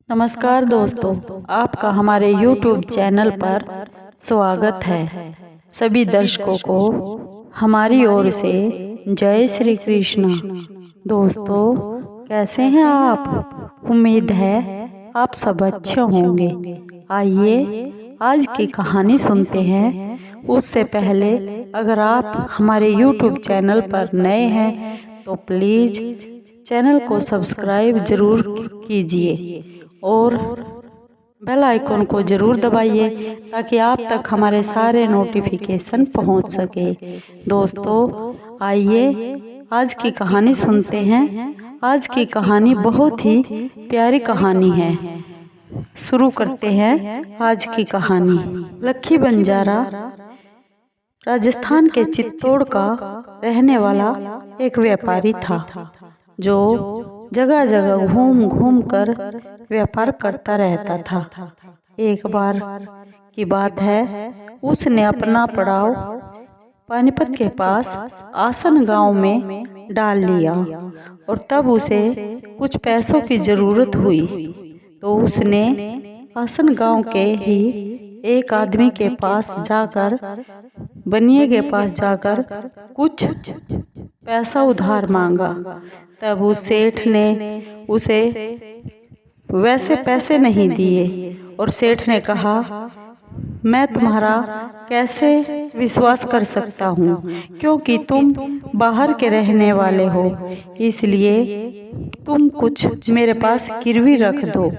नमस्कार दोस्तों, आपका हमारे YouTube चैनल पर स्वागत है। सभी दर्शकों को हमारी ओर से जय श्री कृष्ण। दोस्तों, कैसे हैं आप? उम्मीद है आप सब अच्छे होंगे। आइए आज की कहानी सुनते हैं। उससे पहले अगर आप हमारे YouTube चैनल पर नए हैं तो प्लीज चैनल को सब्सक्राइब जरूर कीजिए और बेल आइकन को जरूर दबाइए ताकि आप तक हमारे सारे नोटिफिकेशन पहुंच सके। दोस्तों, आइए आज की कहानी सुनते हैं। आज की कहानी बहुत ही प्यारी कहानी है। शुरू करते हैं आज की कहानी। लक्की बंजारा राजस्थान के चित्तौड़ का रहने वाला एक व्यापारी था जो जगह जगह घूम घूम कर व्यापार करता रहता था। एक बार की बात है, उसने अपना पड़ाव पानीपत के पास आसन गांव में डाल लिया और तब उसे कुछ पैसों की जरूरत हुई तो उसने आसन गांव के ही एक आदमी के पास जाकर बनिए के पास जाकर कुछ पैसा उधार मांगा। तब उस सेठ ने उसे वैसे पैसे नहीं दिए और सेठ ने कहा, मैं तुम्हारा कैसे विश्वास कर सकता हूँ, क्योंकि तुम बाहर के रहने वाले हो, इसलिए तुम कुछ मेरे पास गिरवी रख दो।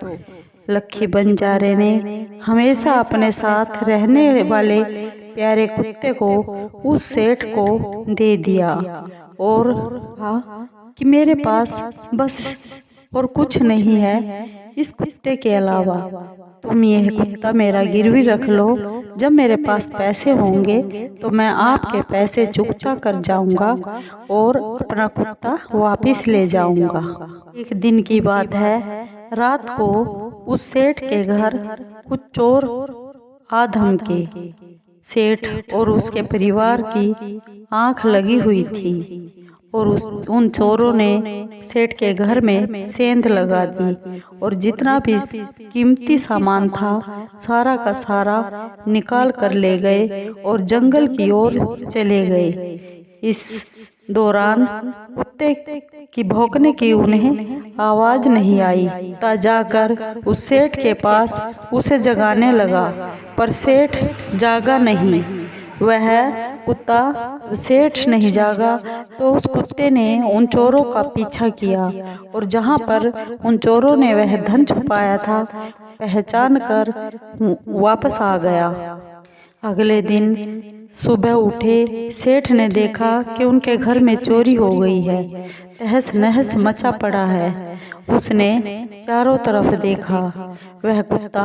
लक्की बंजारे ने हमेशा अपने साथ रहने वाले प्यारे कुत्ते को उस सेठ को दे दिया और कहा कि मेरे पास बस और कुछ नहीं है इस कुत्ते के अलावा। तुम यह कुत्ता मेरा गिरवी रख लो, जब मेरे पास पैसे होंगे तो मैं आपके पैसे चुकता कर जाऊंगा और अपना कुत्ता वापस ले जाऊंगा। एक दिन की बात है, रात को उस सेठ के घर कुछ चोर आ धमके। सेठ और उसके परिवार की आंख लगी हुई थी और उन चोरों ने सेठ के घर में सेंध लगा दी और जितना भी कीमती सामान था सारा का सारा निकाल कर ले गए और जंगल की ओर चले गए। इस दौरान कुत्ते की भौंकने की उन्हें आवाज नहीं आई। ता जाकर उस सेठ के पास उसे जगाने लगा, पर सेठ जागा नहीं। वह कुत्ता सेठ नहीं जागा तो उस कुत्ते ने उन चोरों का पीछा किया और जहां पर उन चोरों ने वह धन छुपाया था पहचान कर वापस आ गया। अगले दिन सुबह उठे, सेठ ने देखा कि उनके घर में चोरी हो गई है। तहस नहस मचा पड़ा है। उसने चारों तरफ देखा। वह कुत्ता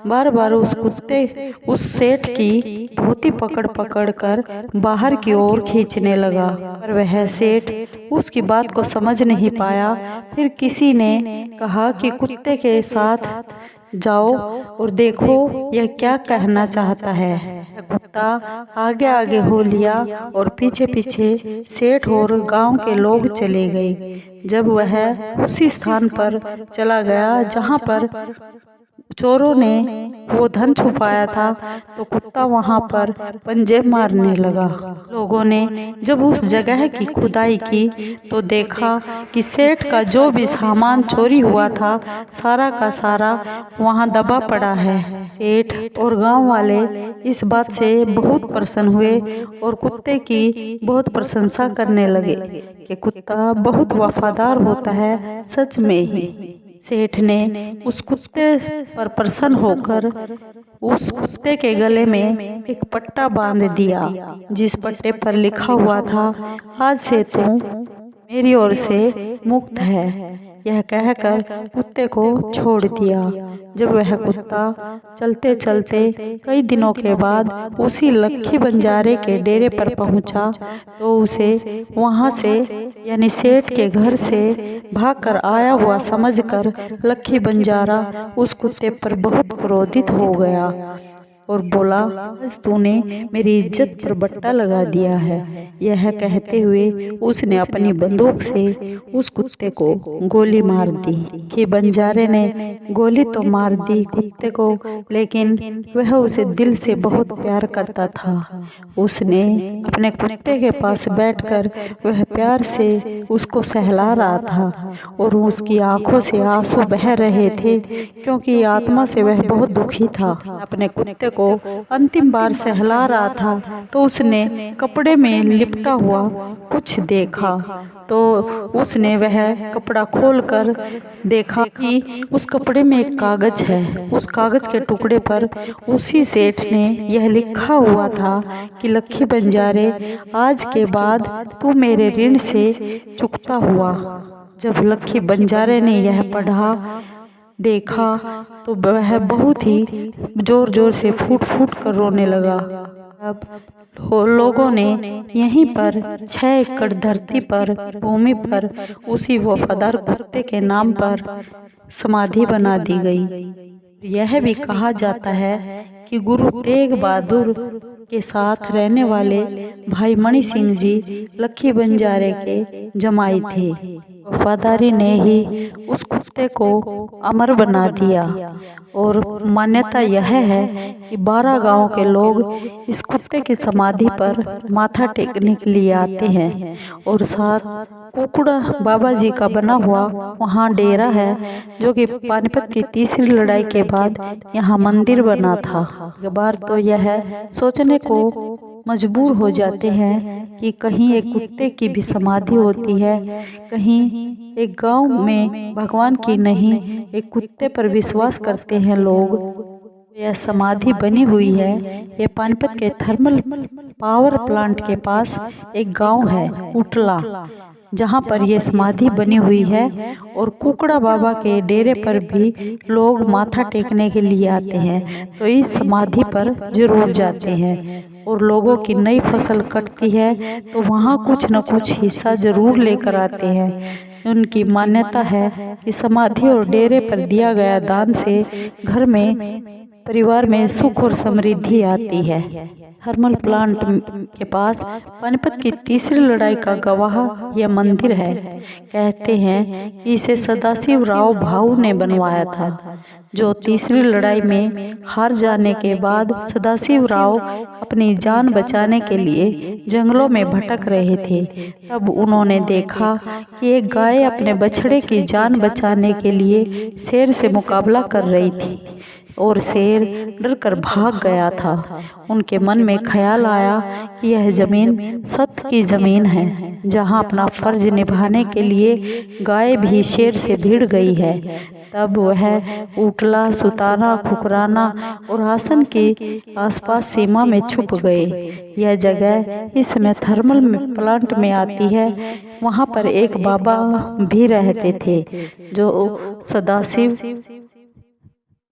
बार बार उस सेठ की धोती पकड़ पकड़ कर बाहर की ओर खींचने लगा, पर वह सेठ उसकी बात को समझ नहीं पाया। फिर किसी ने कहा कि कुत्ते के साथ जाओ और देखो यह क्या कहना चाहता है। कुत्ता आगे आगे हो लिया और पीछे पीछे सेठ और गांव के लोग चले गए। जब वह उसी स्थान पर चला गया जहां पर चोरों ने वो धन छुपाया था तो कुत्ता वहां पर पंजे मारने लगा। लोगों ने जब उस जगह की खुदाई की तो देखा कि सेठ का जो भी सामान चोरी हुआ था सारा का सारा वहां दबा पड़ा है। सेठ और गांव वाले इस बात से बहुत प्रसन्न हुए और कुत्ते की बहुत प्रशंसा करने लगे कि कुत्ता बहुत वफादार होता है। सच में ही सेठ ने उस कुत्ते पर प्रसन्न होकर उस कुत्ते के गले में एक पट्टा बांध दिया जिस पट्टे पर लिखा हुआ था, आज से तू मेरी ओर से मुक्त है। यह कहकर कुत्ते को छोड़ दिया। जब वह कुत्ता चलते चलते कई दिनों के बाद उसी लक्की बंजारे के डेरे पर पहुंचा तो उसे वहां से यानी सेठ के घर से भागकर आया हुआ समझकर लक्की बंजारा उस कुत्ते पर बहुत क्रोधित हो गया। और बोला, आज तूने मेरी इज्जत पर बट्टा लगा दिया है। यह कहते हुए उसने अपनी बंदूक से उस कुत्ते को गोली मार दी। कि बंजारे ने गोली तो मार दी कुत्ते को, लेकिन वह उसे दिल से बहुत प्यार करता था। उसने अपने कुत्ते के पास बैठकर वह प्यार से उसको सहला रहा था और उसकी आंखों से आंसू बह रहे थे, क्योंकि आत्मा से वह बहुत दुखी था। अपने कुत्ते को अंतिम बार सहला रहा था तो उसने कपड़े में लिपटा हुआ कुछ देखा। तो उसने वह कपड़ा खोलकर देखा कि उस कपड़े में एक कागज है। उस कागज के टुकड़े पर उसी सेठ ने यह लिखा हुआ था कि लक्की बंजारे, आज के बाद तू मेरे ऋण से चुकता हुआ। जब लक्की बंजारे ने यह पढ़ा देखा तो वह बहुत ही जोर जोर से फूट फूट कर रोने लगा। अब लोगों ने यहीं पर 6 एकड़ धरती पर भूमि पर उसी वफादार कुत्ते के नाम पर समाधि बना दी गई। यह भी कहा जाता है कि गुरु तेग बहादुर के साथ रहने वाले भाई मणि सिंह जी लक्की बंजारे के जमाई थे। वफादारी ने ही उस कुत्ते को अमर बना दिया और मान्यता यह है कि 12 गांव के लोग इस कुत्ते की समाधि पर माथा टेकने के लिए आते हैं और साथ कुकुड़ा बाबा जी का बना हुआ वहाँ डेरा है, जो कि पानीपत की तीसरी लड़ाई के बाद यहाँ मंदिर बना था। एक बार तो यह सोचने को मजबूर हो जाते हैं कि कहीं एक कुत्ते की भी समाधि होती है, कहीं एक गांव में भगवान की नहीं एक कुत्ते पर विश्वास करते हैं लोग। यह समाधि बनी हुई है। यह पानीपत के थर्मल पावर प्लांट के पास एक गांव है उटला, जहां पर यह समाधि बनी हुई है और कुकड़ा बाबा के डेरे पर भी लोग माथा टेकने के लिए आते हैं, तो इस समाधि पर जरूर जाते हैं। और लोगों की नई फसल कटती है तो वहाँ कुछ न कुछ हिस्सा जरूर लेकर आते हैं। उनकी मान्यता है कि समाधि और डेरे पर दिया गया दान से घर में परिवार में सुख और समृद्धि आती है। थर्मल प्लांट के पास पानीपत की तीसरी लड़ाई का गवाह यह मंदिर है। कहते हैं कि इसे सदाशिव राव भाऊ ने बनवाया था, जो तीसरी लड़ाई में हार जाने के बाद सदाशिव राव अपनी जान बचाने के लिए जंगलों में भटक रहे थे। तब उन्होंने देखा कि एक गाय अपने बछड़े की जान बचाने के लिए शेर से मुकाबला कर रही थी और शेर डरकर भाग गया था। उनके मन में ख्याल आया कि यह जमीन सत्य की जमीन है, जहां अपना फर्ज निभाने के लिए गाय भी शेर से भिड़ गई है। तब वह उटला, सुताना, खुकराना और आसन के आसपास सीमा में छुप गए। यह जगह इस समय थर्मल प्लांट में आती है। वहां पर एक बाबा भी रहते थे, जो सदाशिव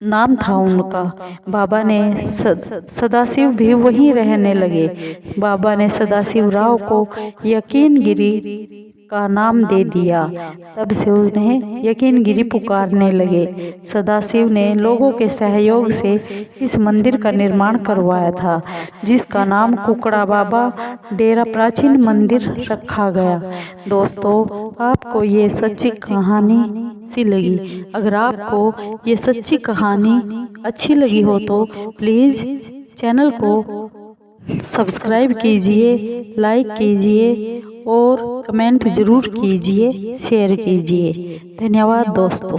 नाम था उनका। बाबा ने सदाशिव भी वहीं रहने लगे। बाबा ने सदाशिव राव को यकीनगिरी का नाम दे दिया। तब से उन्हें यकीनगिरी पुकारने लगे। सदाशिव ने लोगों के सहयोग से इस मंदिर का निर्माण करवाया था, जिसका नाम कुकड़ा बाबा डेरा प्राचीन मंदिर रखा गया। दोस्तों, आपको ये सच्ची कहानी सी लगी? अगर आपको ये सच्ची कहानी अच्छी लगी हो तो प्लीज़ चैनल को सब्सक्राइब कीजिए, लाइक कीजिए और कमेंट ज़रूर कीजिए, शेयर कीजिए। धन्यवाद दोस्तों।